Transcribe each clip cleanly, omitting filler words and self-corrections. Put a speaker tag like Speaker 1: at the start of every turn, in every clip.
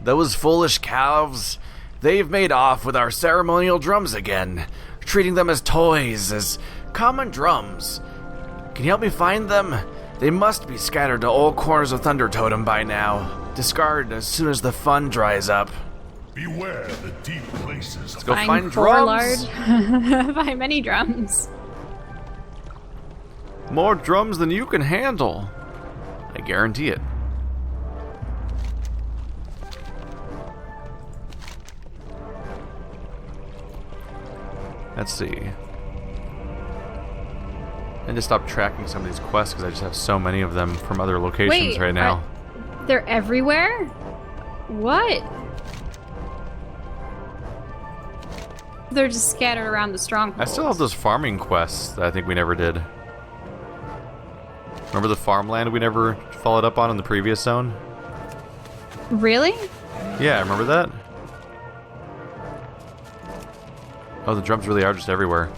Speaker 1: Those foolish calves. They've made off with our ceremonial drums again, treating them as toys, as common drums. Can you help me find them? They must be scattered to all corners of Thunder Totem by now. Discarded as soon as the fun dries up.
Speaker 2: Beware the deep places.
Speaker 1: Let's go find drums.
Speaker 3: Find many drums.
Speaker 1: More drums than you can handle. I guarantee it. Let's see. I just stopped tracking some of these quests because I just have so many of them from other locations right now.
Speaker 3: They're everywhere? What? They're just scattered around the stronghold.
Speaker 1: I still have those farming quests that I think we never did. Remember the farmland we never followed up on in the previous zone?
Speaker 3: Really?
Speaker 1: Yeah, remember that? Oh, the drums really are just everywhere.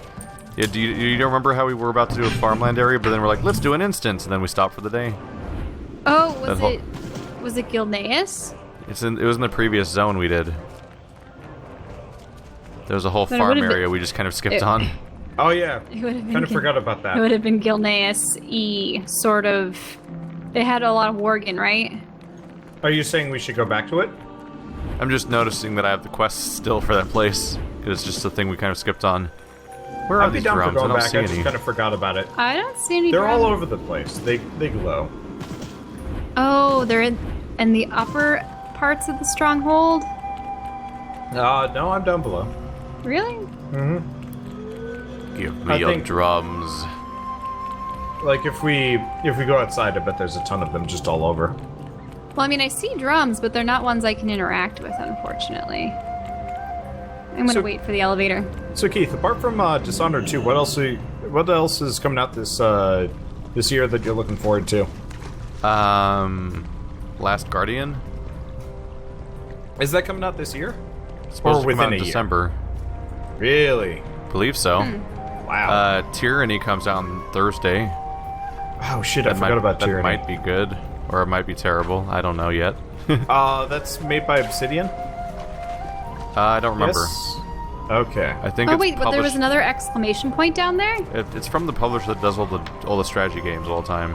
Speaker 1: Yeah, you don't remember how we were about to do a farmland area, but then we're like, let's do an instance, and then we stopped for the day?
Speaker 3: Oh, was it Gilneas?
Speaker 1: It was in the previous zone we did. There was a whole farm area we just kind of skipped on.
Speaker 4: Oh yeah, kind of forgot about that.
Speaker 3: It would have been Gilneas-y, sort of. They had a lot of Worgen, right?
Speaker 4: Are you saying we should go back to it?
Speaker 1: I'm just noticing that I have the quests still for that place, because it's just a thing we kind of skipped on. Where are these drums? I don't see
Speaker 4: I
Speaker 1: any.
Speaker 4: just kind of forgot about it.
Speaker 3: I don't see any
Speaker 4: They're
Speaker 3: drums.
Speaker 4: all over the place. They glow.
Speaker 3: Oh, they're in the upper parts of the stronghold?
Speaker 4: No, I'm down below.
Speaker 3: Really?
Speaker 4: Mm-hmm.
Speaker 1: Give me your drums.
Speaker 4: Like if we go outside, I bet there's a ton of them just all over.
Speaker 3: Well, I mean, I see drums, but they're not ones I can interact with, unfortunately. I'm gonna wait for the elevator.
Speaker 4: So Keith, apart from Dishonored 2, what else is coming out this year that you're looking forward to?
Speaker 1: Last Guardian?
Speaker 4: Is that coming out this year?
Speaker 1: It's supposed to come out in
Speaker 4: a
Speaker 1: December.
Speaker 4: Really?
Speaker 1: Believe so.
Speaker 4: Wow.
Speaker 1: Tyranny comes out on Thursday.
Speaker 4: Oh shit, I forgot about Tyranny.
Speaker 1: That might be good, or it might be terrible. I don't know yet.
Speaker 4: That's made by Obsidian?
Speaker 1: I don't remember.
Speaker 4: Yes. Okay.
Speaker 1: I think.
Speaker 3: Oh
Speaker 1: it's
Speaker 3: wait, but there was
Speaker 1: published-
Speaker 3: another exclamation point down there?
Speaker 1: It's from the publisher that does all the strategy games all the time.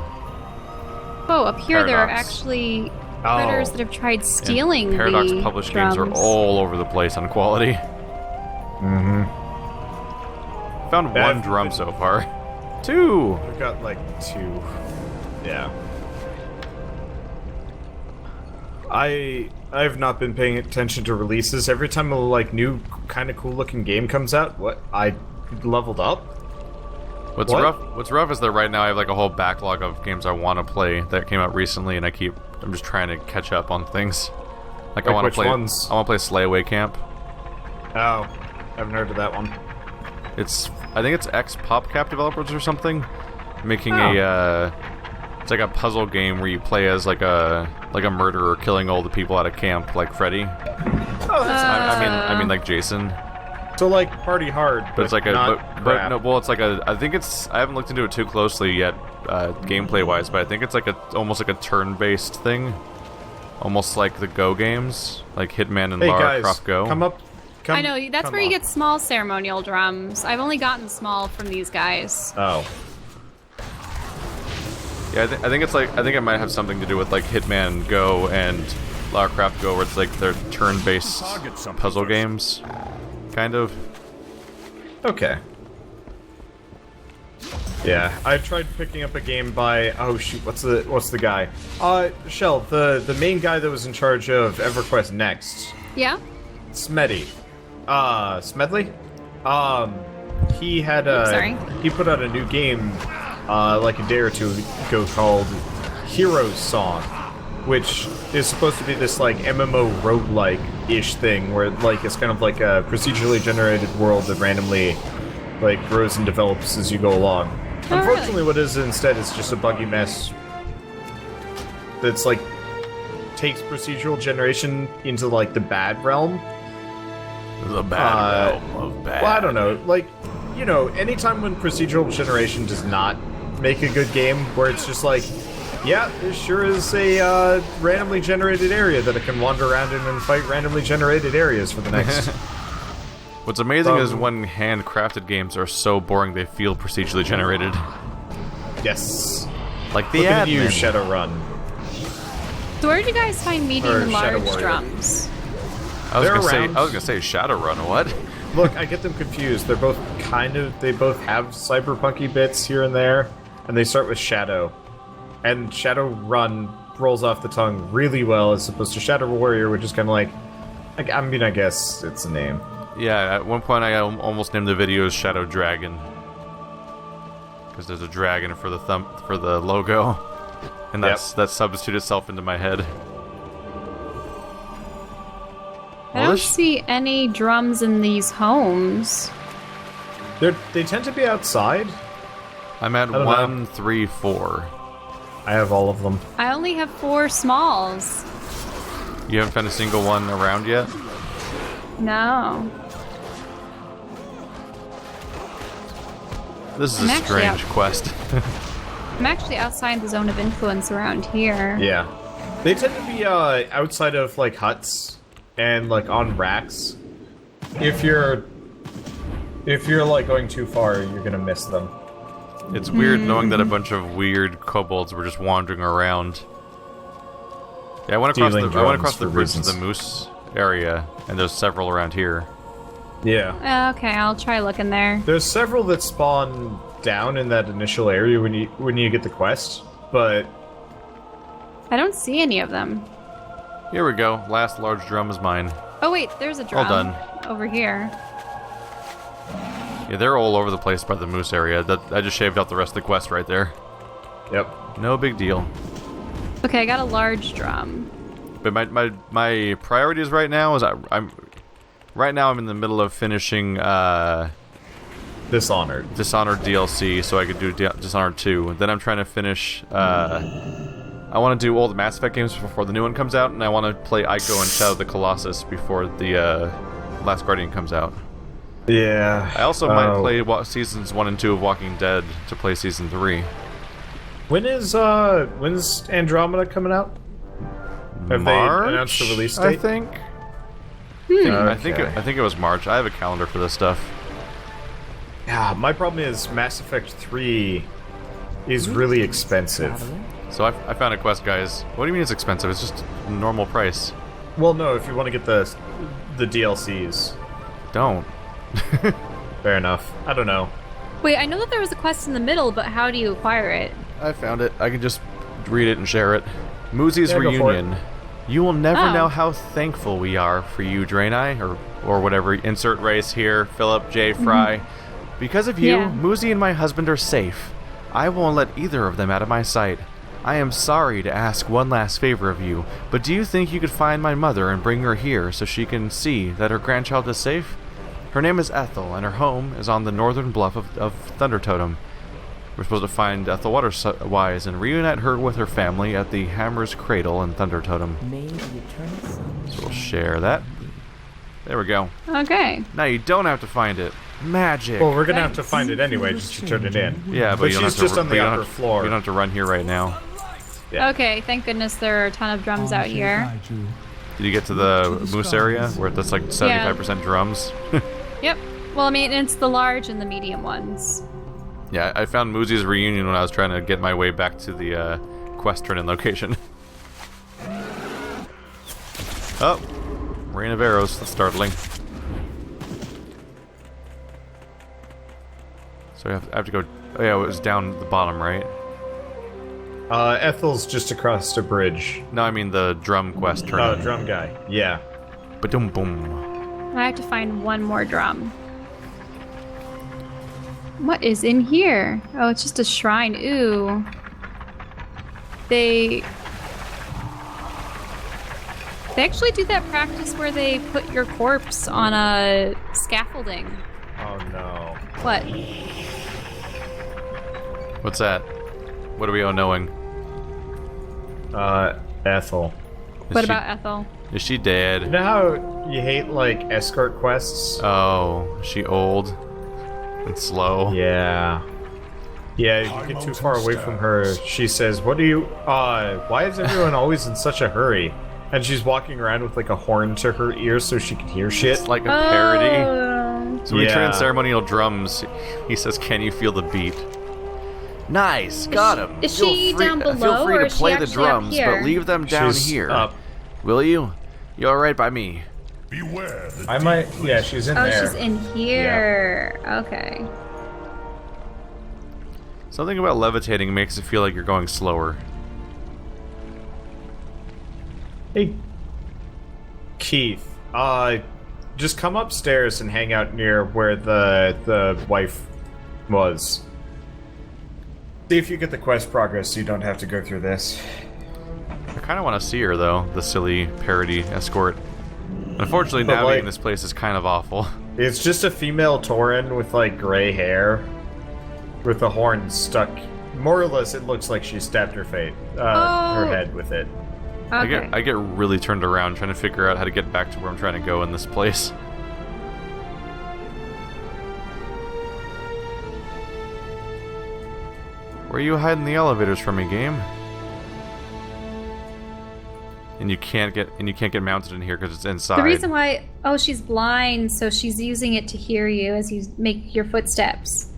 Speaker 3: Oh, up here there are
Speaker 1: Paradox.
Speaker 3: actually critters that have tried stealing
Speaker 1: And Paradox
Speaker 3: the
Speaker 1: published
Speaker 3: drums.
Speaker 1: games are all over the place on quality.
Speaker 4: Mm-hmm.
Speaker 1: Found one drum so far. 2!
Speaker 4: I've got like 2. Yeah. I've not been paying attention to releases. Every time a new kind of cool looking game comes out, I leveled up.
Speaker 1: What's rough is that right now I have a whole backlog of games I want to play that came out recently, and I'm just trying to catch up on things. I want to
Speaker 4: which
Speaker 1: play
Speaker 4: ones?
Speaker 1: I want to play Slay Away Camp.
Speaker 4: Oh, I haven't heard of that one.
Speaker 1: I think it's ex-PopCap developers or something, making it's like a puzzle game where you play as like a murderer killing all the people at a camp, like Freddy.
Speaker 4: Oh, that's
Speaker 1: I mean like Jason.
Speaker 4: So like Party Hard,
Speaker 1: But it's like
Speaker 4: not
Speaker 1: no, well, it's like I haven't looked into it too closely yet, gameplay wise, but I think it's almost like a turn-based thing, almost like the Go games, like Hitman and Lara Croft Go.
Speaker 4: Come up.
Speaker 3: I know, that's where you get small ceremonial drums. I've only gotten small from these guys.
Speaker 4: Oh.
Speaker 1: Yeah, I think it might have something to do with like Hitman Go and Lara Croft Go, where it's like they're turn-based puzzle games, kind of.
Speaker 4: Okay. Yeah, I tried picking up a game by what's the guy? Shell, the main guy that was in charge of EverQuest Next.
Speaker 3: Yeah?
Speaker 4: Smedley. He had he put out a new game like a day or two ago called Heroes Song, which is supposed to be this like MMO roguelike-ish thing where it's kind of like a procedurally generated world that randomly grows and develops as you go along.
Speaker 3: Oh,
Speaker 4: Unfortunately,
Speaker 3: really?
Speaker 4: what is instead is just a buggy mess that's takes procedural generation into the bad realm.
Speaker 1: The bad realm of bad.
Speaker 4: Well, I don't know. Anytime when procedural generation does not make a good game, where it's just Yeah, this sure is a randomly generated area that I can wander around in and fight randomly generated areas for the next.
Speaker 1: What's amazing is when handcrafted games are so boring they feel procedurally generated.
Speaker 4: Yes.
Speaker 1: Like the
Speaker 4: Look at
Speaker 1: admin.
Speaker 4: you, Shadowrun.
Speaker 3: So where did you guys find medium and
Speaker 4: Shadow
Speaker 3: large
Speaker 4: Warrior.
Speaker 3: drums?
Speaker 1: I was
Speaker 4: They're
Speaker 1: gonna say Shadowrun. What?
Speaker 4: Look, I get them confused. They're both they both have cyberpunky bits here and there, and they start with Shadow. And Shadowrun rolls off the tongue really well as opposed to Shadow Warrior, which is kind of like, I mean, I guess it's a name.
Speaker 1: Yeah, at one point I almost named the video Shadow Dragon. Because there's a dragon for the logo. And that substituted itself into my head.
Speaker 3: I don't see any drums in these homes.
Speaker 4: They tend to be outside.
Speaker 1: I'm at 1, 3, 4.
Speaker 4: I have all of them.
Speaker 3: I only have 4 smalls.
Speaker 1: You haven't found a single one around yet?
Speaker 3: No.
Speaker 1: This is a strange quest.
Speaker 3: I'm actually outside the zone of influence around here.
Speaker 4: Yeah. They tend to be outside of like huts and like on racks. If you're like going too far, you're gonna miss them.
Speaker 1: It's weird knowing that a bunch of weird kobolds were just wandering around. Yeah, I went across the bridge to the moose area, and there's several around here.
Speaker 4: Yeah.
Speaker 3: Okay, I'll try looking there.
Speaker 4: There's several that spawn down in that initial area when you get the quest, but
Speaker 3: I don't see any of them.
Speaker 1: Here we go. Last large drum is mine.
Speaker 3: Oh wait, there's a drum.
Speaker 1: All done.
Speaker 3: Over here.
Speaker 1: Yeah, they're all over the place by the moose area. I just shaved out the rest of the quest right there.
Speaker 4: Yep.
Speaker 1: No big deal.
Speaker 3: Okay, I got a large drum.
Speaker 1: But my priorities right now is I'm in the middle of finishing
Speaker 4: Dishonored
Speaker 1: DLC, so I could do Dishonored 2. Then I'm trying to finish. I want to do all the Mass Effect games before the new one comes out, and I want to play Ico and Shadow of the Colossus before the Last Guardian comes out.
Speaker 4: Yeah.
Speaker 1: I also might play seasons 1 and 2 of Walking Dead to play season 3.
Speaker 4: When's Andromeda coming out? Have
Speaker 1: March,
Speaker 4: they announced the release date?
Speaker 1: I think. I think it was March. I have a calendar for this stuff.
Speaker 4: Yeah, my problem is Mass Effect 3 is really expensive.
Speaker 1: So I found a quest, guys. What do you mean it's expensive? It's just normal price.
Speaker 4: Well, no, if you want to get the DLCs.
Speaker 1: Don't.
Speaker 4: Fair enough. I don't know.
Speaker 3: Wait, I know that there was a quest in the middle, but how do you acquire it?
Speaker 1: I found it. I can just read it and share it. Moosey's Reunion. You will never know how thankful we are for you, Draenei, or whatever. Insert race here. Philip J. Fry. Because of you, Moosey and my husband are safe. I won't let either of them out of my sight. I am sorry to ask one last favor of you, but do you think you could find my mother and bring her here so she can see that her grandchild is safe? Her name is Ethel, and her home is on the northern bluff of Thunder Totem. We're supposed to find Ethel Waterwise and reunite her with her family at the Hammer's Cradle in Thunder Totem. So we'll share that. There we go.
Speaker 3: Okay.
Speaker 1: Now you don't have to find it. Magic.
Speaker 4: Well, we're gonna have to find it anyway just to turn it in.
Speaker 1: Yeah, but you don't
Speaker 4: she's
Speaker 1: have to,
Speaker 4: just on the upper floor.
Speaker 1: You don't have to run here right now.
Speaker 4: Yeah.
Speaker 3: Okay, thank goodness there are a ton of drums out here.
Speaker 1: Did you get to the moose area where that's like 75% drums?
Speaker 3: Yep. Well, I mean, it's the large and the medium ones.
Speaker 1: Yeah, I found Moosey's Reunion when I was trying to get my way back to the quest turn-in location. Oh, rain of arrows. That's startling. So I have to go... Oh yeah, it was down at the bottom, right?
Speaker 4: Ethel's just across the bridge.
Speaker 1: No, I mean the drum quest turn-in.
Speaker 4: Oh, drum guy. Yeah.
Speaker 1: Ba-dum boom.
Speaker 3: I have to find one more drum. What is in here? Oh, it's just a shrine. Ooh. They actually do that practice where they put your corpse on a scaffolding.
Speaker 4: Oh no.
Speaker 3: What?
Speaker 1: What's that? What are we all knowing?
Speaker 4: Ethel.
Speaker 3: What about Ethel?
Speaker 1: Is she dead?
Speaker 4: You know how you hate, like, escort quests?
Speaker 1: Oh, is she old and slow?
Speaker 4: Yeah. Yeah, if you get too far away from her, she says, what do you, why is everyone always in such a hurry? And she's walking around with like a horn to her ear so she can hear shit.
Speaker 1: It's like a parody. So we
Speaker 4: Yeah.
Speaker 1: train ceremonial drums. He says, "Can you feel the beat?" Nice, got him.
Speaker 3: Is she down below,
Speaker 1: Feel free
Speaker 3: or
Speaker 1: to
Speaker 3: is she
Speaker 1: play the
Speaker 3: actually up
Speaker 1: drums,
Speaker 3: here?
Speaker 1: but leave them down
Speaker 4: She's
Speaker 1: here.
Speaker 4: up.
Speaker 1: Will you? You're all right by me.
Speaker 2: Beware the
Speaker 4: I might, yeah, she's in
Speaker 3: Oh,
Speaker 4: there.
Speaker 3: she's in here. Okay.
Speaker 1: Something about levitating makes it feel like you're going slower.
Speaker 4: Hey, Keith, just come upstairs and hang out near where the wife was. See if you get the quest progress so you don't have to go through this.
Speaker 1: I kind of want to see her, though, the silly parody escort. Unfortunately,
Speaker 4: But,
Speaker 1: navigating
Speaker 4: like-
Speaker 1: this place is kind of awful.
Speaker 4: It's just a female Tauren with, like, gray hair. With the horn stuck. More or less, it looks like she stabbed her her head with it.
Speaker 3: Okay.
Speaker 1: I get really turned around trying to figure out how to get back to where I'm trying to go in this place. Where are you hiding the elevators from me, game? And you can't get mounted in here because it's inside.
Speaker 3: The reason why, she's blind, so she's using it to hear you as you make your footsteps.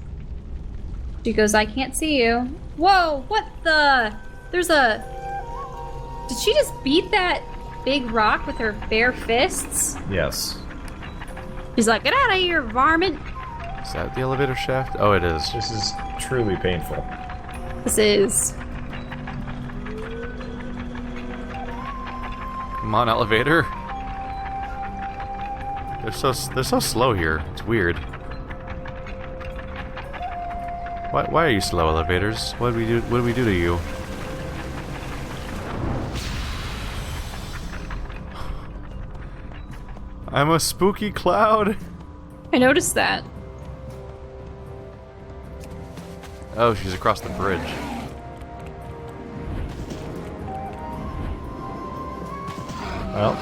Speaker 3: She goes, I can't see you. Whoa, what the? Did she just beat that big rock with her bare fists?
Speaker 4: Yes.
Speaker 3: She's like, get out of here, varmint.
Speaker 1: Is that the elevator shaft? Oh, it is.
Speaker 4: This is truly painful.
Speaker 3: This is.
Speaker 1: Come on, elevator. They're so slow here. It's weird. Why are you slow, elevators? What do we do to you? I'm a spooky cloud.
Speaker 3: I noticed that.
Speaker 1: Oh, she's across the bridge.
Speaker 4: Well,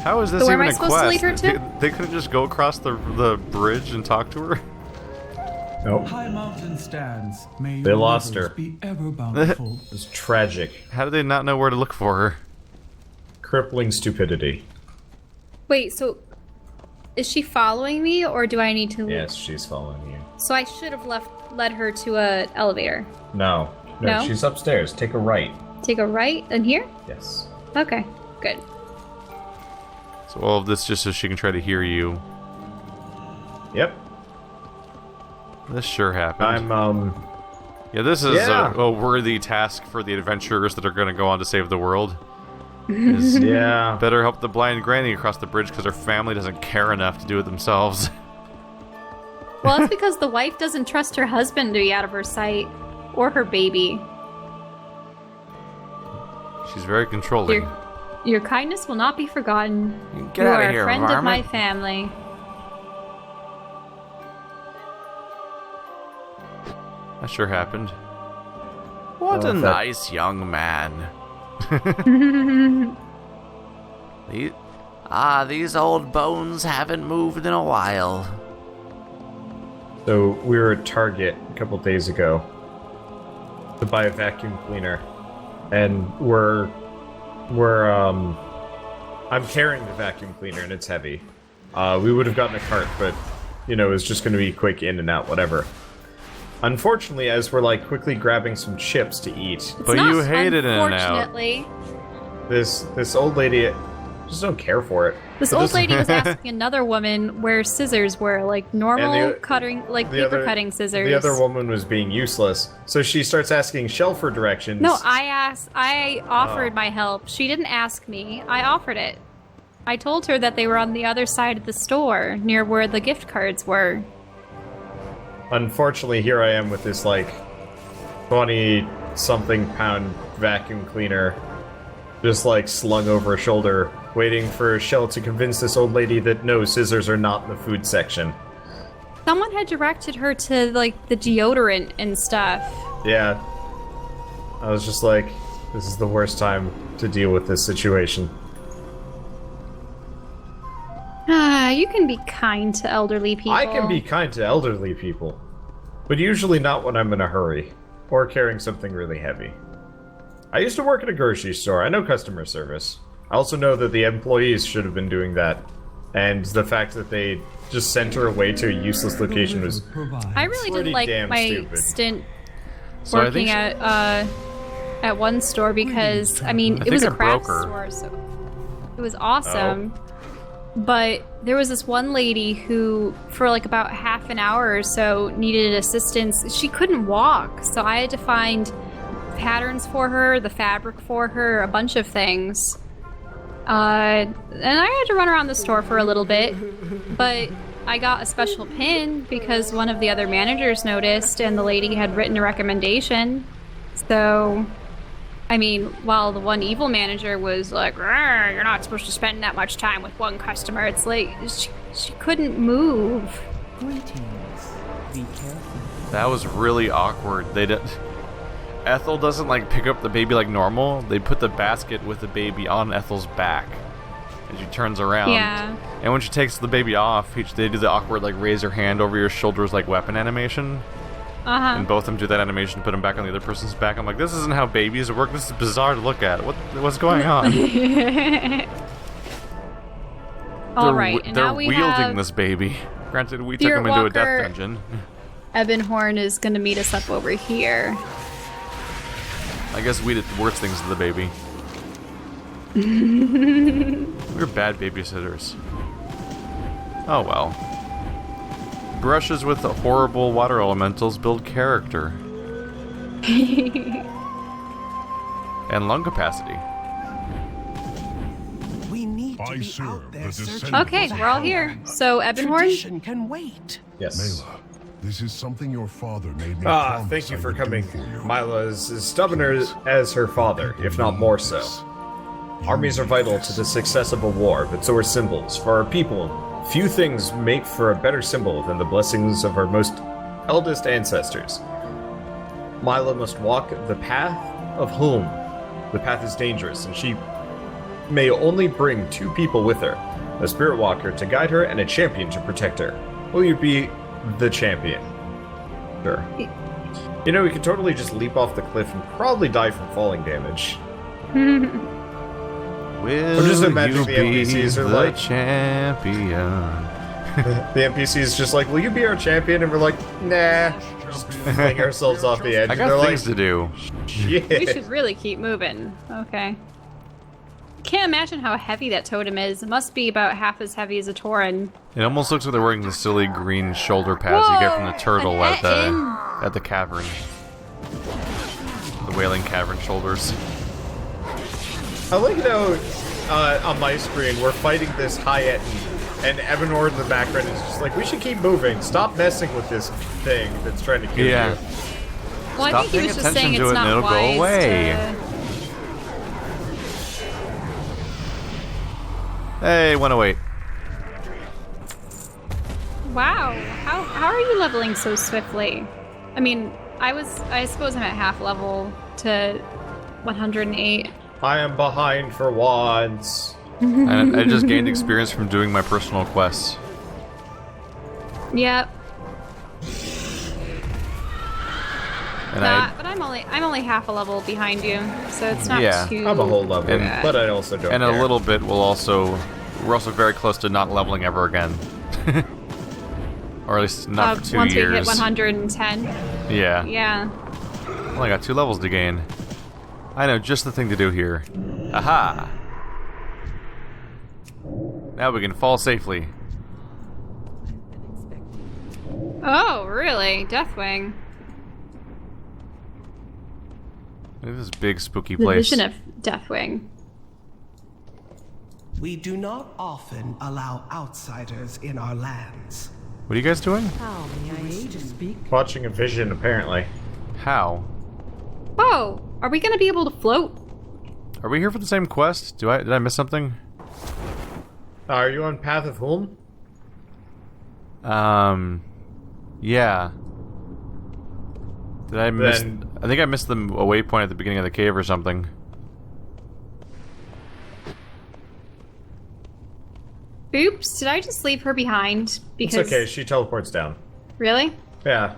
Speaker 1: How is this
Speaker 3: So where am
Speaker 1: even
Speaker 3: I
Speaker 1: a
Speaker 3: supposed to
Speaker 1: quest?
Speaker 3: lead her to?
Speaker 1: They couldn't just go across the bridge and talk to her?
Speaker 4: nope.
Speaker 5: High mountain stands. May
Speaker 4: They
Speaker 5: your
Speaker 4: lost
Speaker 5: rivers
Speaker 4: her.
Speaker 5: Be ever bountiful.
Speaker 4: It's tragic.
Speaker 1: How did they not know where to look for her?
Speaker 4: Crippling stupidity.
Speaker 3: Wait, so is she following me, or do I need to?
Speaker 4: Yes, she's following you.
Speaker 3: So I should have led her to a elevator.
Speaker 4: No,
Speaker 3: No?
Speaker 4: she's upstairs. Take a right.
Speaker 3: Take a right in here.
Speaker 4: Yes.
Speaker 3: Okay, good.
Speaker 1: So all of this just so she can try to hear you.
Speaker 4: Yep.
Speaker 1: This sure happened.
Speaker 4: I'm,
Speaker 1: Yeah, this is
Speaker 4: Yeah.
Speaker 1: a worthy task for the adventurers that are going to go on to save the world. Is
Speaker 4: yeah.
Speaker 1: better help the blind granny across the bridge because her family doesn't care enough to do it themselves.
Speaker 3: Well, that's because the wife doesn't trust her husband to be out of her sight, or her baby.
Speaker 1: She's very controlling.
Speaker 3: Your kindness will not be forgotten.
Speaker 1: Get
Speaker 3: you
Speaker 1: out
Speaker 3: are
Speaker 1: of here,
Speaker 3: a friend of my
Speaker 1: varmint.
Speaker 3: family.
Speaker 1: That sure happened. What a
Speaker 4: that-
Speaker 1: nice young man. These old bones haven't moved in a while.
Speaker 4: So we were at Target a couple days ago to buy a vacuum cleaner, and I'm carrying the vacuum cleaner and it's heavy. We would have gotten a cart, but it was just going to be quick in and out, whatever. Unfortunately, as we're like quickly grabbing some chips to eat,
Speaker 3: It's
Speaker 1: But
Speaker 3: not,
Speaker 1: you hated In and Out.
Speaker 3: unfortunately.
Speaker 4: this old lady just don't care for it.
Speaker 3: This
Speaker 4: So
Speaker 3: old
Speaker 4: just-
Speaker 3: lady was asking another woman where scissors were, like normal
Speaker 4: And the-
Speaker 3: cutting, like
Speaker 4: the
Speaker 3: paper
Speaker 4: other-
Speaker 3: cutting scissors.
Speaker 4: The other woman was being useless, so she starts asking Shell for directions.
Speaker 3: No, I offered my help. She didn't ask me. I offered it. I told her that they were on the other side of the store, near where the gift cards were.
Speaker 4: Unfortunately, here I am with this, like, 20-something pound vacuum cleaner just, like, slung over her shoulder, waiting for Shell to convince this old lady that no, scissors are not in the food section.
Speaker 3: Someone had directed her to, like, the deodorant and stuff.
Speaker 4: Yeah. I was just like, this is the worst time to deal with this situation.
Speaker 3: You can be kind to elderly people.
Speaker 4: I can be kind to elderly people. but usually not when I'm in a hurry, or carrying something really heavy. I used to work at a grocery store. I know customer service. I also know that the employees should have been doing that, and the fact that they just sent her away to a useless location was
Speaker 3: I really didn't like my
Speaker 4: stupid.
Speaker 3: stint
Speaker 1: So I
Speaker 3: working
Speaker 1: think
Speaker 3: at one store because, I mean, it was a craft store, so it was awesome. But there was this one lady who, for like about half an hour or so, needed assistance. She couldn't walk, so I had to find patterns for her, the fabric for her, a bunch of things. And I had to run around the store for a little bit, but I got a special pin because one of the other managers noticed, and the lady had written a recommendation. So, I mean, while the one evil manager was like, "You're not supposed to spend that much time with one customer," it's like, she couldn't move.
Speaker 5: Greetings. Be careful.
Speaker 1: that was really awkward. They did. Ethel doesn't like pick up the baby like normal. They put the basket with the baby on Ethel's back, and she turns around.
Speaker 3: Yeah.
Speaker 1: And when she takes the baby off, they do the awkward like raise your hand over your shoulders like weapon animation. And both of them do that animation, put them back on the other person's back. I'm like, this isn't how babies work. This is bizarre to look at. What's going on?
Speaker 3: All right, and
Speaker 1: they're
Speaker 3: now we
Speaker 1: wielding
Speaker 3: have
Speaker 1: this baby. Granted, we took
Speaker 3: Spirit
Speaker 1: them into a death
Speaker 3: Walker.
Speaker 1: dungeon.
Speaker 3: Ebonhorn is going to meet us up over here.
Speaker 1: I guess we did the worst things to the baby. We're bad babysitters. Oh well. Brushes with the horrible water elementals build character. And lung capacity.
Speaker 6: We need to
Speaker 2: I
Speaker 6: be
Speaker 2: serve
Speaker 6: out there
Speaker 2: the
Speaker 6: searching
Speaker 2: descendants
Speaker 3: Okay,
Speaker 6: for
Speaker 3: we're all
Speaker 6: help.
Speaker 3: here. So, Ebonhorn?
Speaker 6: Tradition can wait.
Speaker 4: Yes.
Speaker 2: Mela, this is something your father made me
Speaker 4: Ah,
Speaker 2: promise
Speaker 4: thank you
Speaker 2: I
Speaker 4: for
Speaker 2: would do
Speaker 4: coming.
Speaker 2: for you.
Speaker 4: Mila is as stubborn as her father, if not more so. Armies are vital to the success of a war, but so are symbols. For our people, few things make for a better symbol than the blessings of our most eldest ancestors. Mila must walk the path of Hulm. The path is dangerous, and she may only bring 2 people with her, a spirit walker to guide her and a champion to protect her. Will you be the champion? Sure. You know, we could totally just leap off the cliff and probably die from falling damage.
Speaker 1: Will
Speaker 4: just imagining
Speaker 1: you
Speaker 4: the NPCs
Speaker 1: be
Speaker 4: are
Speaker 1: the
Speaker 4: like-
Speaker 1: champion?
Speaker 4: The NPC is just like, will you be our champion? And we're like, nah. Just fling ourselves off the edge.
Speaker 1: I
Speaker 4: and they're
Speaker 1: got things
Speaker 4: like,
Speaker 1: to do.
Speaker 3: We
Speaker 4: shit.
Speaker 3: should really keep moving. Okay. Can't imagine how heavy that totem is. It must be about half as heavy as a Tauren.
Speaker 1: It almost looks like they're wearing the silly green shoulder pads you get from the
Speaker 3: Whoa,
Speaker 1: turtle
Speaker 3: an
Speaker 1: at the cavern. The wailing cavern shoulders.
Speaker 4: I like how on my screen we're fighting this Hyatt and Ebonhorn in the background is just like, we should keep moving. Stop messing with this thing that's trying to kill
Speaker 1: Yeah.
Speaker 4: you.
Speaker 3: Well, I
Speaker 1: Stop
Speaker 3: think he
Speaker 1: paying
Speaker 3: was just
Speaker 1: attention
Speaker 3: saying
Speaker 1: to
Speaker 3: it's
Speaker 1: it and
Speaker 3: not
Speaker 1: it'll go
Speaker 3: wise
Speaker 1: away. Hey, 108.
Speaker 3: Wow. How are you leveling so swiftly? I mean, I suppose I'm at half level to 108.
Speaker 4: I am behind for once.
Speaker 1: And I just gained experience from doing my personal quests.
Speaker 3: Yep.
Speaker 1: And
Speaker 3: But I'm only half a level behind you, so it's not
Speaker 1: Yeah.
Speaker 3: too.
Speaker 4: I'm a whole level,
Speaker 1: And-
Speaker 4: but I also don't
Speaker 1: and
Speaker 4: care.
Speaker 1: a little bit we're also very close to not leveling ever again. Or at least not for 2
Speaker 3: once
Speaker 1: years.
Speaker 3: we hit 110.
Speaker 1: Yeah.
Speaker 3: Yeah.
Speaker 1: Well, I got 2 levels to gain. I know just the thing to do here. Aha! Now we can fall safely.
Speaker 3: Oh, really? Deathwing.
Speaker 1: Look at this big spooky
Speaker 3: The
Speaker 1: place.
Speaker 3: vision of Deathwing.
Speaker 6: We do not often allow outsiders in our lands.
Speaker 1: What are you guys doing?
Speaker 4: Watching a vision, apparently.
Speaker 1: How?
Speaker 3: Oh, are we gonna be able to float?
Speaker 1: Are we here for the same quest? Did I miss something?
Speaker 4: Are you on Path of Hulm?
Speaker 1: Yeah. Did I miss?
Speaker 4: Then-
Speaker 1: I think I missed the waypoint at the beginning of the cave or something.
Speaker 3: Oops, did I just leave her behind?
Speaker 4: It's okay, she teleports down.
Speaker 3: Really?
Speaker 4: Yeah.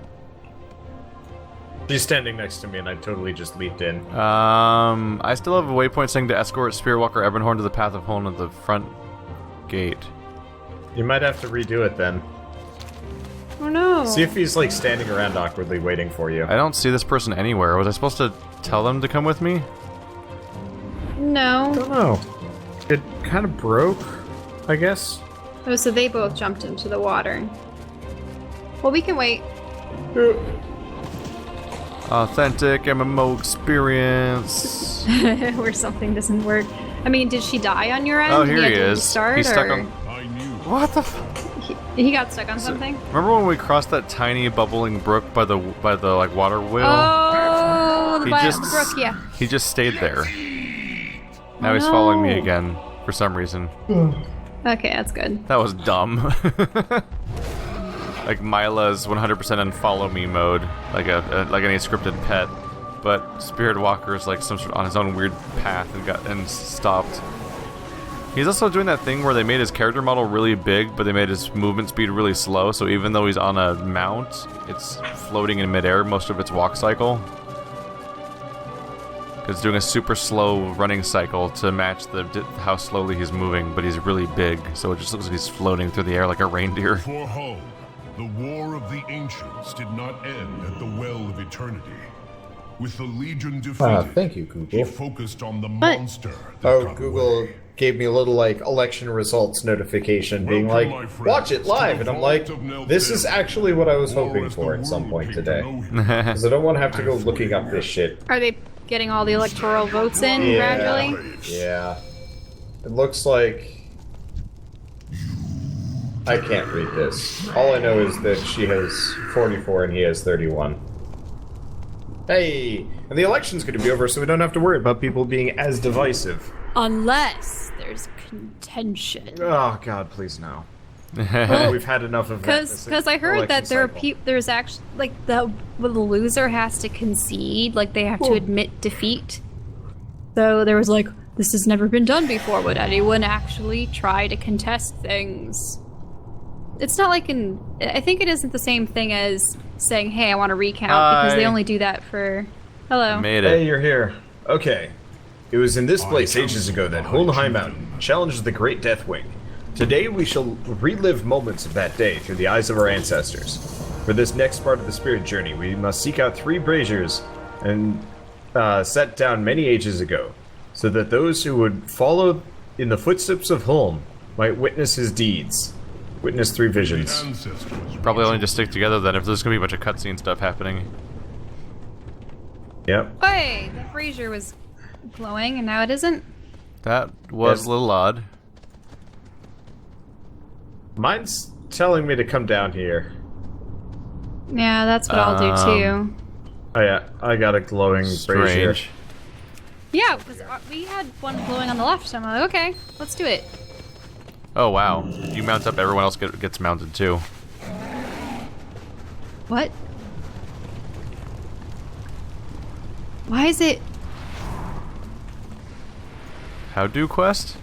Speaker 4: She's standing next to me, and I totally just leaped in.
Speaker 7: I still have a waypoint saying to escort Spiritwalker Ebonhorn to the Path of Hone at the front gate.
Speaker 4: You might have to redo it then.
Speaker 3: Oh no.
Speaker 4: See if he's like standing around awkwardly waiting for you.
Speaker 7: I don't see this person anywhere. Was I supposed to tell them to come with me?
Speaker 3: No.
Speaker 4: I don't know. It kind of broke, I guess.
Speaker 3: Oh, so they both jumped into the water. Well, we can wait.
Speaker 7: Authentic MMO experience.
Speaker 3: Where something doesn't work. I mean, did she die on your end?
Speaker 7: Oh, here he
Speaker 3: had to
Speaker 7: is.
Speaker 3: Restart,
Speaker 7: He's stuck
Speaker 3: or...
Speaker 7: on. What the?
Speaker 3: He got stuck on something.
Speaker 7: Remember when we crossed that tiny bubbling brook by the like water wheel?
Speaker 3: Oh, the
Speaker 7: He
Speaker 3: brook. Yeah.
Speaker 7: He just stayed there. Now he's following me again for some reason.
Speaker 3: Okay, that's good.
Speaker 7: That was dumb. Like Mila's 100% unfollow me mode, like any scripted pet, but Spirit Walker is like some sort on his own weird path and stopped. He's also doing that thing where they made his character model really big, but they made his movement speed really slow. So even though he's on a mount, it's floating in midair most of its walk cycle. Because it's doing a super slow running cycle to match how slowly he's moving, but he's really big, so it just looks like he's floating through the air like a reindeer.
Speaker 2: For home, the war of the ancients did not end at the Well of Eternity. With the Legion defeated,
Speaker 4: thank you, Google.
Speaker 2: he focused on the monster. that
Speaker 4: Oh,
Speaker 2: got
Speaker 4: Google
Speaker 2: away.
Speaker 4: gave me a little like election results notification being
Speaker 2: Welcome,
Speaker 4: like,
Speaker 2: my friends,
Speaker 4: watch it live,
Speaker 2: to
Speaker 4: and
Speaker 2: the
Speaker 4: I'm like,
Speaker 2: vault of Nelthil.
Speaker 4: this is actually what I was
Speaker 2: War
Speaker 4: hoping
Speaker 2: as
Speaker 4: for
Speaker 2: the
Speaker 4: at some
Speaker 2: world
Speaker 4: point
Speaker 2: came to
Speaker 4: today.
Speaker 2: know him.
Speaker 4: Because I don't want to have to go looking up this shit.
Speaker 3: Are they getting all the electoral votes in gradually?
Speaker 4: Yeah. It looks like... I can't read this. All I know is that she has 44 and he has 31. Hey! And the election's going to be over, so we don't have to worry about people being as divisive.
Speaker 3: Unless there's contention.
Speaker 4: Oh god, please no. We've had enough of that.
Speaker 3: Because I heard that there's actually, like, the loser has to concede, like, they have to admit defeat. So there was like, this has never been done before. Would anyone actually try to contest things? It's not like I think it isn't the same thing as saying, hey, I want to recount, because they only do that for... Hello.
Speaker 7: Made
Speaker 4: Hey,
Speaker 7: it.
Speaker 4: you're here. Okay. It was in this place ages ago that Hulnheim Mountain challenged the great Deathwing. Today we shall relive moments of that day through the eyes of our ancestors. For this next part of the spirit journey, we must seek out 3 braziers and set down many ages ago, so that those who would follow in the footsteps of Hulm might witness his deeds. Witness 3 visions.
Speaker 7: Probably only just stick together then if there's gonna be a bunch of cutscene stuff happening.
Speaker 4: Yep.
Speaker 3: Hey, the brazier was glowing and now it isn't?
Speaker 7: That was a little odd.
Speaker 4: Mine's telling me to come down here.
Speaker 3: Yeah, that's what I'll do too.
Speaker 4: Oh yeah, I got a glowing brazier.
Speaker 7: Strange.
Speaker 3: Yeah, because we had one glowing on the left, so I'm like, okay, let's do it.
Speaker 7: Oh wow. You mount up, everyone else gets mounted too.
Speaker 3: What? Why is it...
Speaker 7: How do quest?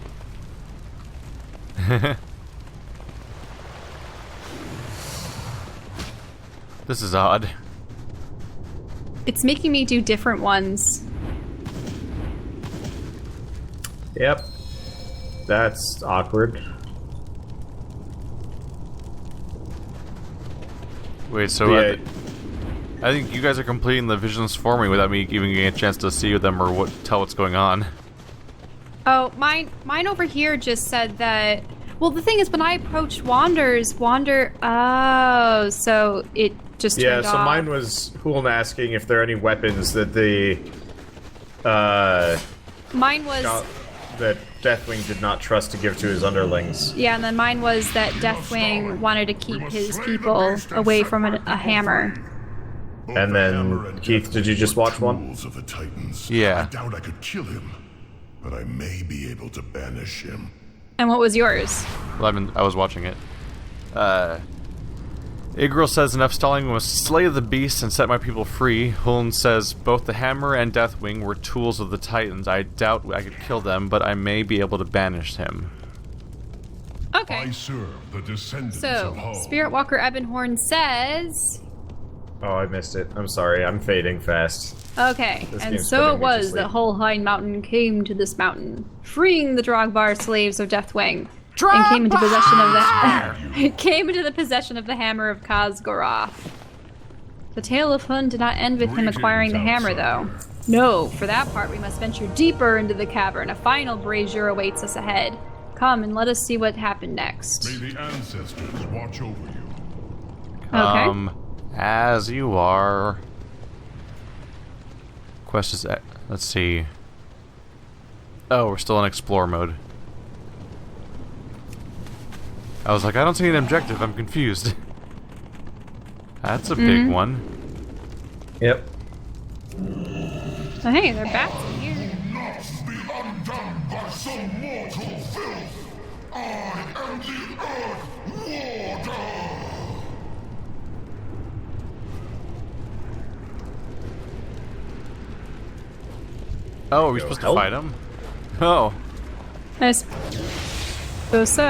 Speaker 7: This is odd.
Speaker 3: It's making me do different ones.
Speaker 4: Yep. That's awkward.
Speaker 7: Wait, so I think you guys are completing the visions for me without me even getting a chance to see them or tell what's going on.
Speaker 3: Oh, mine over here just said that... Well, the thing is, when I approached Wander... Oh, so it just turned off.
Speaker 4: So mine was Huln asking if there are any weapons that the...
Speaker 3: Mine was...
Speaker 4: that Deathwing did not trust to give to his underlings.
Speaker 3: Yeah, and then mine was that Deathwing wanted to keep his people away from a hammer.
Speaker 4: And then, Keith, did you just watch one?
Speaker 2: Of the Titans.
Speaker 7: Yeah.
Speaker 2: I doubt I could kill him, but I may be able to banish him.
Speaker 3: And what was yours?
Speaker 7: Well, I was watching it. Igril says enough stalling must slay the beast and set my people free. Huln says both the hammer and Deathwing were tools of the Titans. I doubt I could kill them, but I may be able to banish him.
Speaker 3: Okay.
Speaker 2: I serve the descendants
Speaker 3: So,
Speaker 2: of Hall.
Speaker 3: Spirit Walker Ebonhorn says...
Speaker 4: Oh, I missed it. I'm sorry. I'm fading fast.
Speaker 3: Okay,
Speaker 4: This
Speaker 3: and
Speaker 4: game's
Speaker 3: so
Speaker 4: putting
Speaker 3: it
Speaker 4: me to
Speaker 3: was
Speaker 4: sleep.
Speaker 3: that Holheim Mountain came to this mountain, freeing the Drogbar slaves of Deathwing, and came into possession of the came into the possession of the hammer of Khazgoroth. The tale of Hun did not end with him acquiring the hammer, though. No, for that part we must venture deeper into the cavern. A final brazier awaits us ahead. Come and let us see what happened next.
Speaker 2: May the ancestors watch over you.
Speaker 3: Okay.
Speaker 7: As you are. Quest is... Let's see. Oh, we're still in explore mode. I was like, I don't see an objective. I'm confused. That's a big one.
Speaker 4: Yep.
Speaker 3: Oh, hey, there are bats in here.
Speaker 2: Not be undone by some mortal filth. I am the Earth Warder.
Speaker 7: Oh, are we supposed to fight him? Oh.
Speaker 3: I suppose so.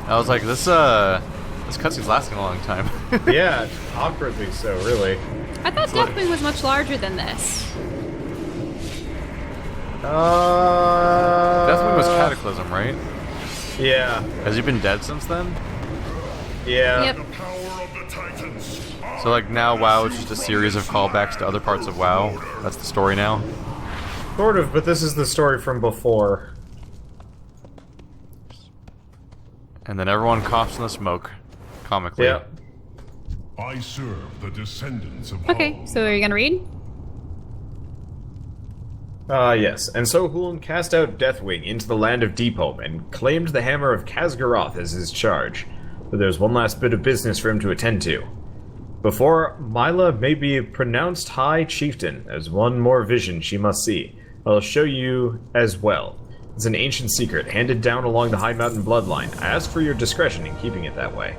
Speaker 7: I was like, this cutscene's lasting a long time.
Speaker 4: Yeah, awkwardly so, really.
Speaker 3: I thought Deathwing was much larger than this.
Speaker 7: Deathwing was Cataclysm, right?
Speaker 4: Yeah.
Speaker 7: Has he been dead since then?
Speaker 4: Yeah.
Speaker 3: Yep.
Speaker 2: The power of the Titans.
Speaker 7: So like now WoW is just a series of callbacks to other parts of WoW? That's the story now?
Speaker 4: Sort of, but this is the story from before.
Speaker 7: And then everyone coughs in the smoke. Comically.
Speaker 4: Yeah.
Speaker 2: I serve the descendants of
Speaker 3: Okay,
Speaker 2: Hall.
Speaker 3: so are you gonna read?
Speaker 4: Yes. And so Huln cast out Deathwing into the land of Deepholm and claimed the hammer of Khazgoroth as his charge. But there's one last bit of business for him to attend to. Before Mila may be pronounced High Chieftain, there's one more vision she must see. I'll show you as well. It's an ancient secret handed down along the High Mountain bloodline. I ask for your discretion in keeping it that way.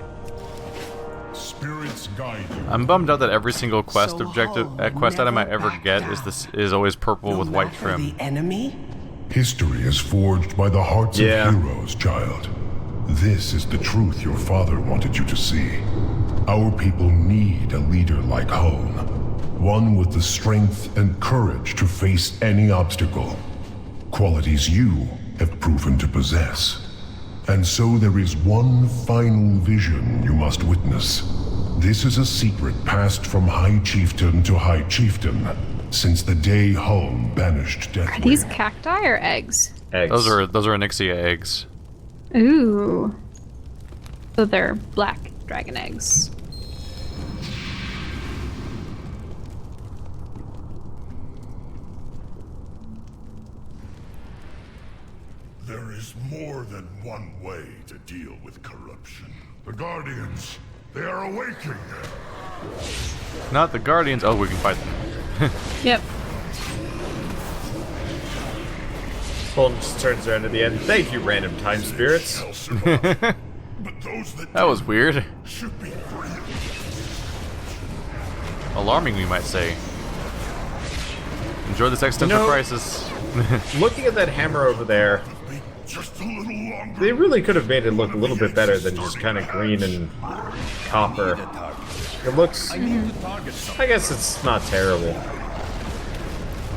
Speaker 2: Spirits guide you.
Speaker 7: I'm bummed out that every single quest
Speaker 6: So
Speaker 7: objective,
Speaker 6: Hall
Speaker 7: quest item I
Speaker 6: never
Speaker 7: ever
Speaker 6: backed
Speaker 7: get
Speaker 6: down.
Speaker 7: is always purple with
Speaker 6: No
Speaker 7: white
Speaker 6: matter
Speaker 7: trim.
Speaker 6: the enemy?
Speaker 2: History is forged by the hearts
Speaker 4: Yeah.
Speaker 2: of heroes, child. This is the truth your father wanted you to see. Our people need a leader like Huln. One with the strength and courage to face any obstacle. Qualities you have proven to possess. And so there is one final vision you must witness. This is a secret passed from High Chieftain to High Chieftain since the day Huln banished Deathwing.
Speaker 3: Are these cacti or eggs?
Speaker 4: Eggs.
Speaker 7: Those are Onyxia eggs.
Speaker 3: Ooh. So they're black dragon eggs.
Speaker 2: There is more than one way to deal with corruption. The Guardians, they are awaking.
Speaker 7: Not the Guardians. Oh, we can fight them.
Speaker 3: Yep.
Speaker 4: Huln just turns around at the end. Thank you, random time spirits.
Speaker 2: Shall survive. But those that
Speaker 7: That was weird.
Speaker 2: should be free.
Speaker 7: Alarming, we might say. Enjoy this existential
Speaker 4: No.
Speaker 7: crisis.
Speaker 4: Looking at that hammer over there,
Speaker 2: Just a little longer.
Speaker 4: they really could have made it look a little bit better than just kind of green and copper. It looks... I guess it's not terrible.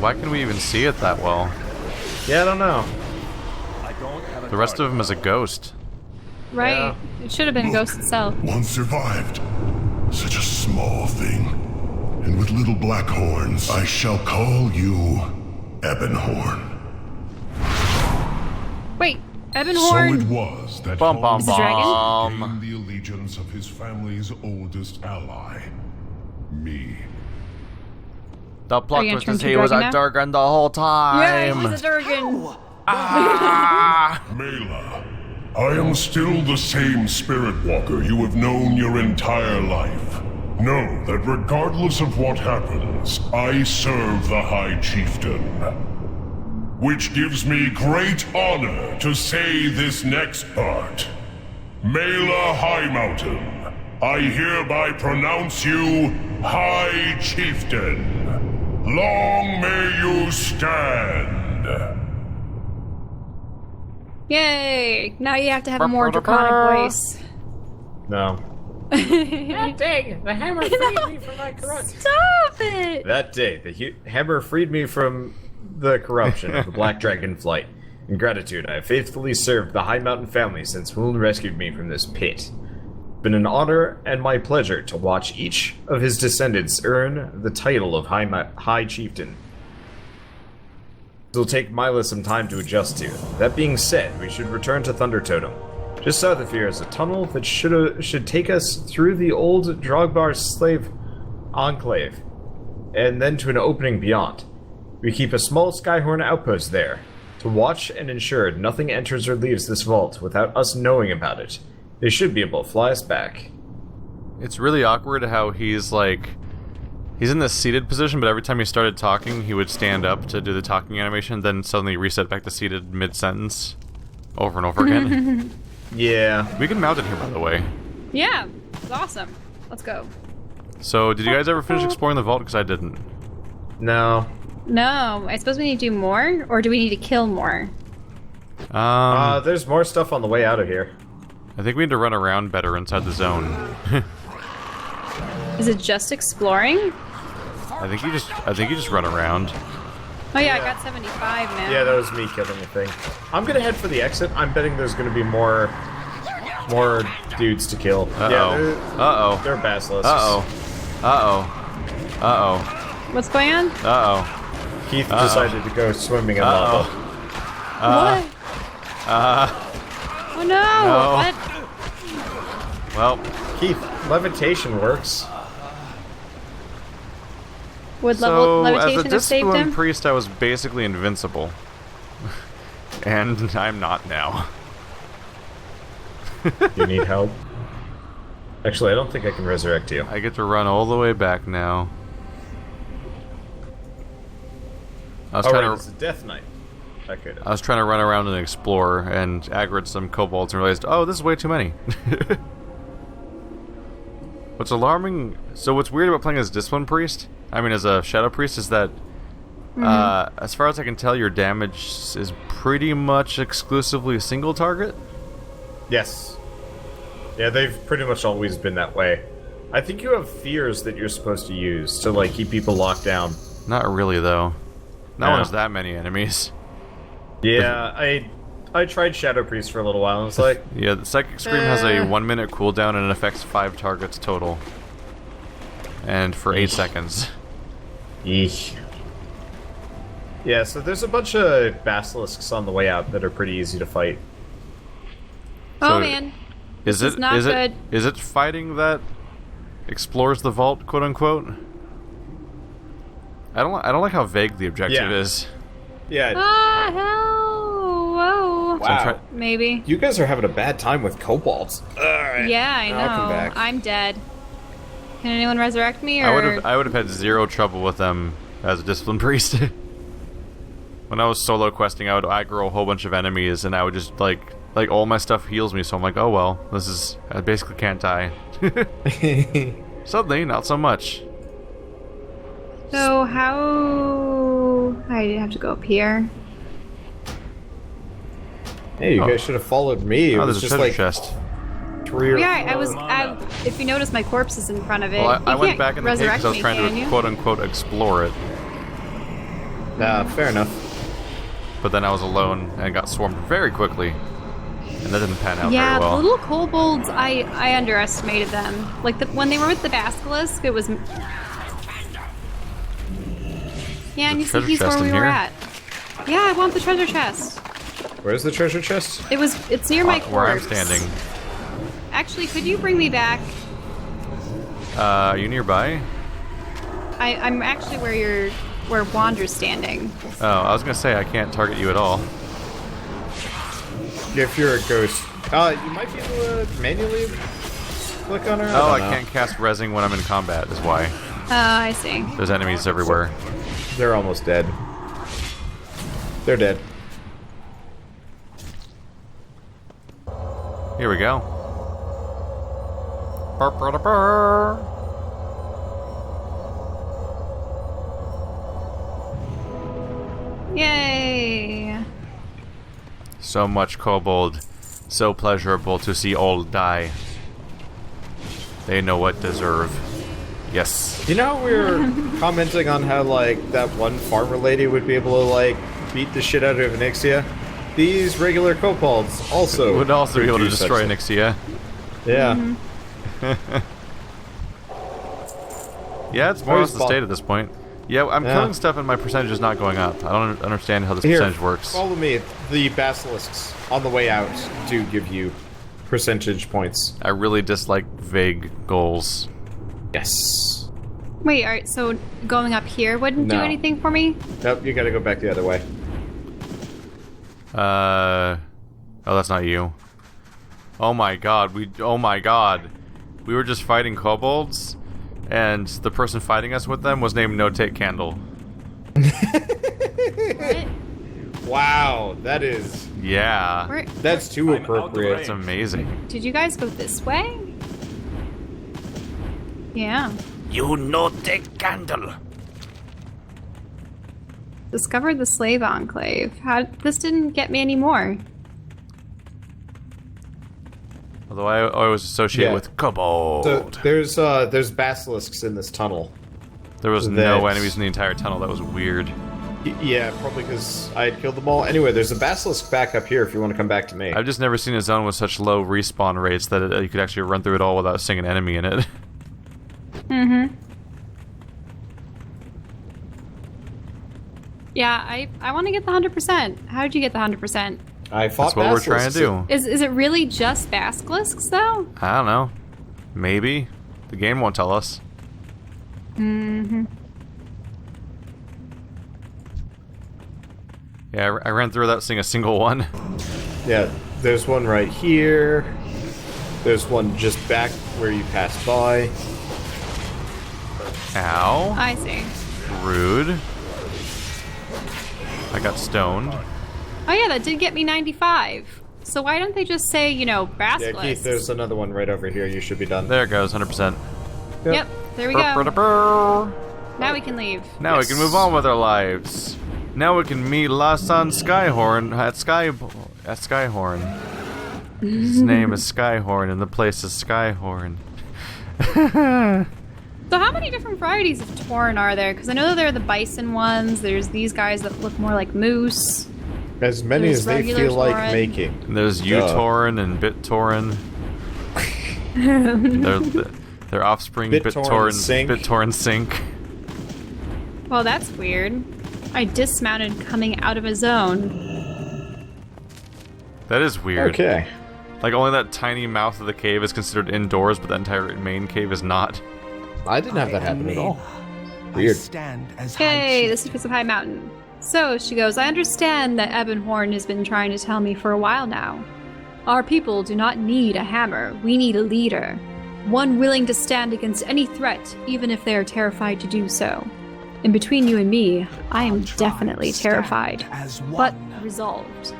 Speaker 7: Why can we even see it that well?
Speaker 4: Yeah, I don't know.
Speaker 7: The rest of him is a ghost.
Speaker 3: Right.
Speaker 4: Yeah.
Speaker 3: It should have been Ghost itself.
Speaker 2: One survived. Such a small thing. And with little black horns, I shall call you Ebonhorn.
Speaker 3: Wait,
Speaker 2: So it
Speaker 3: Ebonhorn.
Speaker 2: was that
Speaker 7: Bum bum
Speaker 3: Is it a dragon?
Speaker 7: bum.
Speaker 2: gained the allegiance of his family's oldest ally, me.
Speaker 7: The
Speaker 3: Are
Speaker 7: plot
Speaker 3: you gonna
Speaker 7: twist
Speaker 3: turn
Speaker 7: is
Speaker 3: to
Speaker 7: he was a
Speaker 3: dragon now?
Speaker 7: Durgan the whole time.
Speaker 3: Yeah, he's a Durgan.
Speaker 2: Mela, I am still the same spirit walker you have known your entire life. Know that regardless of what happens, I serve the High Chieftain. Which gives me great honor to say this next part. Mela High Mountain, I hereby pronounce you High Chieftain. Long may you stand.
Speaker 3: Yay! Now you have to have a more draconic voice.
Speaker 4: No. That day, the hammer freed me from my corruption.
Speaker 3: Stop it!
Speaker 4: That day, the hammer freed me from the corruption of the Black Dragon flight. In gratitude, I have faithfully served the High Mountain family since Moon rescued me from this pit. It's been an honor and my pleasure to watch each of his descendants earn the title of High Chieftain. It'll take Mila some time to adjust to. That being said, we should return to Thunder Totem. Just south of here is a tunnel that should take us through the old Drogbar slave enclave, and then to an opening beyond. We keep a small Skyhorn outpost there, to watch and ensure nothing enters or leaves this vault without us knowing about it. They should be able to fly us back.
Speaker 7: It's really awkward how he's in this seated position, but every time he started talking, he would stand up to do the talking animation, then suddenly reset back to seated mid-sentence, over and over again.
Speaker 4: Yeah.
Speaker 7: We can mount it here, by the way.
Speaker 3: Yeah, it's awesome. Let's go.
Speaker 7: So, did you guys ever finish exploring the vault? Because I didn't.
Speaker 4: No.
Speaker 3: No, I suppose we need to do more, or do we need to kill more?
Speaker 4: There's more stuff on the way out of here.
Speaker 7: I think we need to run around better inside the zone.
Speaker 3: Is it just exploring?
Speaker 7: I think you just run around.
Speaker 3: Oh yeah, I got 75 now.
Speaker 4: Yeah, that was me killing the thing. I'm gonna head for the exit. I'm betting there's gonna be more dudes to kill.
Speaker 7: Uh-oh.
Speaker 4: They're basilisks.
Speaker 7: Uh-oh.
Speaker 3: What's going on?
Speaker 7: Uh-oh.
Speaker 4: Keith decided to go swimming in lava.
Speaker 3: What? Oh no! What?
Speaker 7: Well,
Speaker 4: Keith, levitation works.
Speaker 3: Would
Speaker 7: so
Speaker 3: levitation
Speaker 7: as a
Speaker 3: have saved
Speaker 7: discipline
Speaker 3: him?
Speaker 7: priest, I was basically invincible. And I'm not now.
Speaker 4: You need help? Actually, I don't think I can resurrect you.
Speaker 7: I get to run all the way back now. I was
Speaker 4: it's a Death Knight.
Speaker 7: I was trying to run around and explore and aggroed some kobolds and realized, oh, this is way too many. What's alarming... So what's weird about playing as Discipline Priest, as a Shadow Priest, is that as far as I can tell, your damage is pretty much exclusively single target?
Speaker 4: Yes. Yeah, they've pretty much always been that way. I think you have fears that you're supposed to use to, keep people locked down.
Speaker 7: Not really, though. No one has that many enemies.
Speaker 4: Yeah, I tried Shadow Priest for a little while and was like...
Speaker 7: Yeah, the Psychic Scream has a 1 minute cooldown and it affects 5 targets total. And for 8 seconds.
Speaker 4: Eesh. Yeah, so there's a bunch of basilisks on the way out that are pretty easy to fight.
Speaker 3: Oh man.
Speaker 7: Is it fighting that explores the vault, quote unquote? I don't like how vague the objective is.
Speaker 4: Yeah.
Speaker 3: Ah, hell! Whoa.
Speaker 4: Wow.
Speaker 3: Maybe.
Speaker 4: You guys are having a bad time with kobolds. Alright.
Speaker 3: Yeah, I know.
Speaker 4: I'll come back.
Speaker 3: I'm dead. Can anyone resurrect me? Or...
Speaker 7: I would have had zero trouble with them as a Discipline Priest. When I was solo questing, I would aggro a whole bunch of enemies, and I would just like all my stuff heals me. So I'm like, oh well, I basically can't die. Suddenly, not so much.
Speaker 3: So how... I have to go up here.
Speaker 4: Hey, you guys should have followed me. It was
Speaker 7: there's a
Speaker 4: just
Speaker 7: treasure chest.
Speaker 4: 3 or 4.
Speaker 3: Yeah, if you notice, my corpse is in front of it.
Speaker 7: Well, I went
Speaker 3: can't
Speaker 7: back in the cave because I was
Speaker 3: resurrect me,
Speaker 7: trying to quote unquote explore it.
Speaker 4: Fair enough.
Speaker 7: But then I was alone and got swarmed very quickly. And that didn't pan out
Speaker 3: Yeah,
Speaker 7: very well.
Speaker 3: the little kobolds, I underestimated them. When they were with the basilisk, it was... Yeah, and you see he's where we were at. Yeah, I want the treasure chest.
Speaker 4: Where's the treasure chest?
Speaker 3: It's near my corpse.
Speaker 7: Where I'm standing.
Speaker 3: Actually, could you bring me back?
Speaker 7: Are you nearby?
Speaker 3: I'm actually where Wander's standing.
Speaker 7: Oh, I was gonna say I can't target you at all.
Speaker 4: If you're a ghost. You might be able to manually click on her.
Speaker 7: I can't cast rezzing when I'm in combat, is why.
Speaker 3: I see.
Speaker 7: There's enemies everywhere.
Speaker 4: They're almost dead. They're dead.
Speaker 7: Here we go. Burr, burr, burr.
Speaker 3: Yay!
Speaker 7: So much kobold. So pleasurable to see all die. They know what deserve. Yes.
Speaker 4: You know, we were commenting on how, like, that one farmer lady would be able to, like, beat the shit out of Onyxia. These regular kobolds also
Speaker 7: would also be able to
Speaker 4: do
Speaker 7: destroy
Speaker 4: such
Speaker 7: Onyxia.
Speaker 4: Yeah.
Speaker 7: Yeah, it's more or less the state at this point. Yeah, I'm killing stuff and my percentage is not going up. I don't understand how this percentage works.
Speaker 4: Follow me. The basilisks on the way out do give you percentage points.
Speaker 7: I really dislike vague goals.
Speaker 4: Yes.
Speaker 3: Wait, alright, so going up here wouldn't do anything for me?
Speaker 4: Nope, you gotta go back the other way.
Speaker 7: Oh, that's not you. Oh my god, we were just fighting kobolds, and the person fighting us with them was named No Take Candle.
Speaker 3: What?
Speaker 4: Wow, that is...
Speaker 7: Yeah.
Speaker 4: That's too appropriate.
Speaker 7: That's amazing.
Speaker 3: Did you guys go this way? Yeah.
Speaker 1: You no take candle.
Speaker 3: Discovered the slave enclave. This didn't get me any more.
Speaker 7: Although I always associate with kobold.
Speaker 4: So there's basilisks in this tunnel.
Speaker 7: There was no enemies in the entire tunnel. That was weird.
Speaker 4: Yeah, probably because I had killed them all. Anyway, there's a basilisk back up here if you want to come back to me.
Speaker 7: I've just never seen a zone with such low respawn rates that you could actually run through it all without seeing an enemy in it.
Speaker 3: Mm-hmm. Yeah, I want to get the 100%. How did you get the 100%?
Speaker 4: I fought
Speaker 7: That's what we're trying to do.
Speaker 3: Is it really just basilisks, though?
Speaker 7: I don't know. Maybe. The game won't tell us.
Speaker 3: Mm-hmm.
Speaker 7: Yeah, I ran through without seeing a single one.
Speaker 4: Yeah, there's one right here. There's one just back where you passed by.
Speaker 7: Ow.
Speaker 3: I see.
Speaker 7: Rude. I got stoned.
Speaker 3: Oh yeah, that did get me 95. So why don't they just say, you know, basilisks?
Speaker 4: Yeah, Keith, there's another one right over here. You should be done.
Speaker 7: There it goes, 100%.
Speaker 3: Yep, there we go. Now we can leave.
Speaker 7: Now we can move on with our lives. Now we can meet Lasan Skyhorn at Skyhorn. His name is Skyhorn and the place is Skyhorn.
Speaker 3: So how many different varieties of Tauren are there? Because I know there are the bison ones. There's these guys that look more like moose.
Speaker 4: As many as they feel like making.
Speaker 7: And there's U-Tauren and Bit-Tauren. their offspring Bit-Tauren Sync.
Speaker 3: Well, that's weird. I dismounted coming out of a zone.
Speaker 7: That is weird.
Speaker 4: Okay.
Speaker 7: Like, only that tiny mouth of the cave is considered indoors, but the entire main cave is not.
Speaker 4: I didn't have that happen at all. Weird.
Speaker 3: Hey, the secrets of High Mountain. So, she goes, I understand that Ebonhorn has been trying to tell me for a while now. Our people do not need a hammer. We need a leader. One willing to stand against any threat, even if they are terrified to do so. And between you and me, I am definitely terrified, but resolved.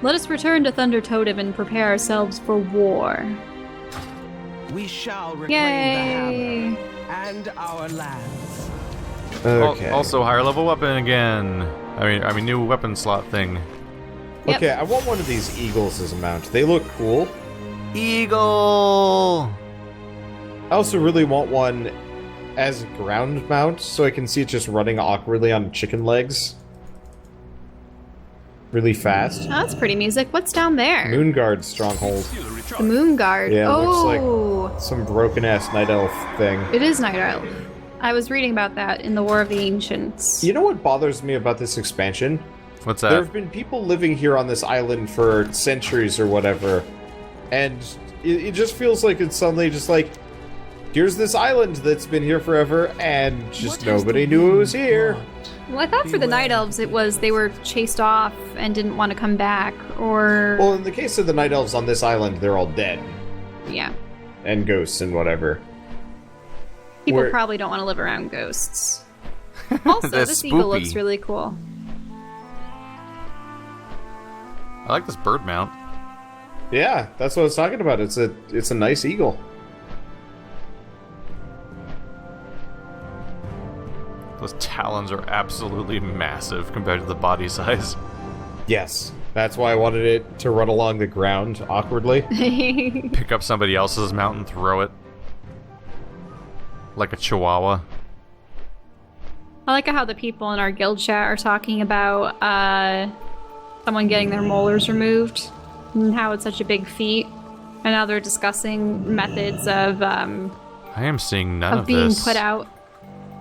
Speaker 3: Let us return to Thunder Totem and prepare ourselves for war.
Speaker 6: We shall reclaim the hammer and our lands.
Speaker 4: Okay.
Speaker 7: Also, higher level weapon again. I mean, new weapon slot thing.
Speaker 3: Yep.
Speaker 4: Okay, I want one of these eagles as a mount. They look cool.
Speaker 7: Eagle!
Speaker 4: I also really want one as a ground mount, so I can see it just running awkwardly on chicken legs. Really fast.
Speaker 3: Oh, that's pretty music. What's down there?
Speaker 4: Moonguard stronghold.
Speaker 3: The Moonguard.
Speaker 4: Yeah, it looks
Speaker 3: oh,
Speaker 4: like some broken-ass night elf thing.
Speaker 3: it is Night Elf. I was reading about that in the War of the Ancients.
Speaker 4: You know what bothers me about this expansion?
Speaker 7: What's
Speaker 4: There
Speaker 7: that?
Speaker 4: have been people living here on this island for centuries or whatever, and it just feels like it's suddenly just like, here's this island that's been here forever, and just nobody knew it was here.
Speaker 3: Well, I thought for the Night Elves it was they were chased off and didn't want to come back, or...
Speaker 4: Well, in the case of the night elves on this island, they're all dead.
Speaker 3: yeah.
Speaker 4: And ghosts and whatever.
Speaker 3: People
Speaker 4: Where-
Speaker 3: probably don't want to live around ghosts. Also,
Speaker 7: They're
Speaker 3: this eagle
Speaker 7: spoopy.
Speaker 3: looks really cool.
Speaker 7: I like this bird mount.
Speaker 4: Yeah, that's what I was talking about. It's a nice eagle.
Speaker 7: Those talons are absolutely massive compared to the body size.
Speaker 4: Yes, that's why I wanted it to run along the ground awkwardly.
Speaker 7: Pick up somebody else's mount and throw it. Like a chihuahua.
Speaker 3: I like how the people in our guild chat are talking about someone getting their molars removed and how it's such a big feat. And now they're discussing methods of
Speaker 7: I am seeing none of
Speaker 3: being
Speaker 7: this.
Speaker 3: put out.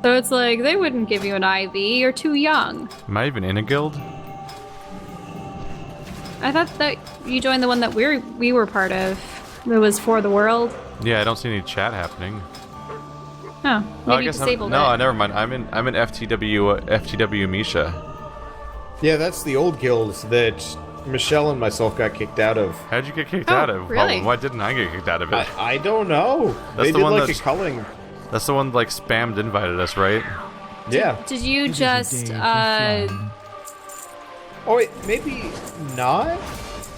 Speaker 3: So it's like, they wouldn't give you an IV, you're too young.
Speaker 7: Am I even in a guild?
Speaker 3: I thought that you joined the one that we were part of. It was For the World.
Speaker 7: Yeah, I don't see any chat happening.
Speaker 3: Oh, maybe
Speaker 7: I
Speaker 3: you
Speaker 7: guess
Speaker 3: disabled it.
Speaker 7: No, never mind. I'm in FTW Misha.
Speaker 4: Yeah, that's the old guild that Michelle and myself got kicked out of.
Speaker 7: How'd you get kicked
Speaker 3: Oh,
Speaker 7: out of?
Speaker 3: really?
Speaker 7: Why didn't I get kicked out of it?
Speaker 4: I don't know.
Speaker 7: That's
Speaker 4: They
Speaker 7: the
Speaker 4: did
Speaker 7: one
Speaker 4: like a
Speaker 7: that's-
Speaker 4: culling.
Speaker 7: That's the one like spammed invited us, right?
Speaker 4: Yeah.
Speaker 3: Did you
Speaker 5: It is a
Speaker 3: just,
Speaker 5: day of fun.
Speaker 4: Oh wait, maybe not.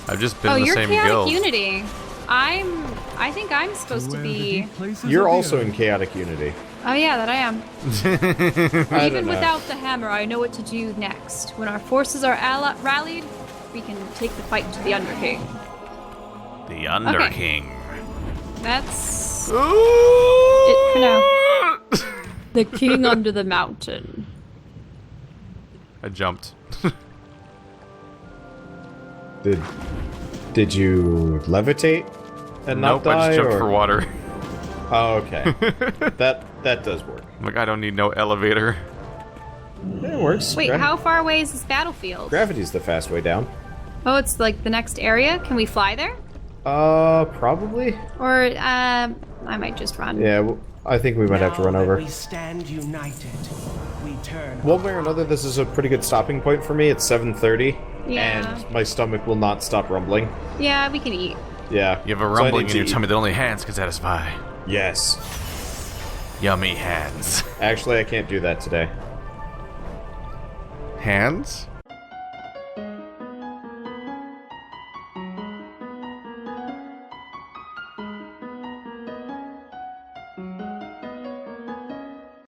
Speaker 7: I've just been
Speaker 3: oh,
Speaker 7: in the
Speaker 3: you're
Speaker 7: same
Speaker 3: Chaotic
Speaker 7: guild.
Speaker 3: Unity. I think I'm supposed to
Speaker 5: Where the
Speaker 3: be.
Speaker 5: deep places
Speaker 4: You're
Speaker 5: of the
Speaker 4: also
Speaker 5: earth.
Speaker 4: in Chaotic Unity.
Speaker 3: Oh yeah, that I am.
Speaker 4: I
Speaker 3: Even
Speaker 4: don't know.
Speaker 3: without the hammer, I know what to do next. When our forces are rallied, we can take the fight to the Underking.
Speaker 1: The Underking.
Speaker 3: That's
Speaker 7: Ooh!
Speaker 3: it for now. The king under the mountain.
Speaker 7: I jumped.
Speaker 4: Did you levitate and not
Speaker 7: Nope,
Speaker 4: die?
Speaker 7: I just jumped
Speaker 4: or?
Speaker 7: for water.
Speaker 4: Oh, okay. that does work.
Speaker 7: Like, I don't need no elevator.
Speaker 4: Yeah, it works.
Speaker 3: Wait, how far away is this battlefield?
Speaker 4: Gravity's the fast way down.
Speaker 3: Oh, it's like the next area? Can we fly there?
Speaker 4: Probably.
Speaker 3: Or, I might just run.
Speaker 4: Yeah, I think we might have to run
Speaker 6: Now that
Speaker 4: over.
Speaker 6: we stand united, we turn.
Speaker 4: One way or another, this is a pretty good stopping point for me. It's 7:30,
Speaker 3: Yeah.
Speaker 4: and my stomach will not stop rumbling.
Speaker 3: Yeah, we can eat.
Speaker 4: Yeah.
Speaker 1: You have a
Speaker 4: So I
Speaker 1: rumbling
Speaker 4: need
Speaker 1: in your
Speaker 4: to
Speaker 1: tummy that only hands can satisfy.
Speaker 4: eat. Yes.
Speaker 1: Yummy hands.
Speaker 4: Actually, I can't do that today.
Speaker 7: Hands?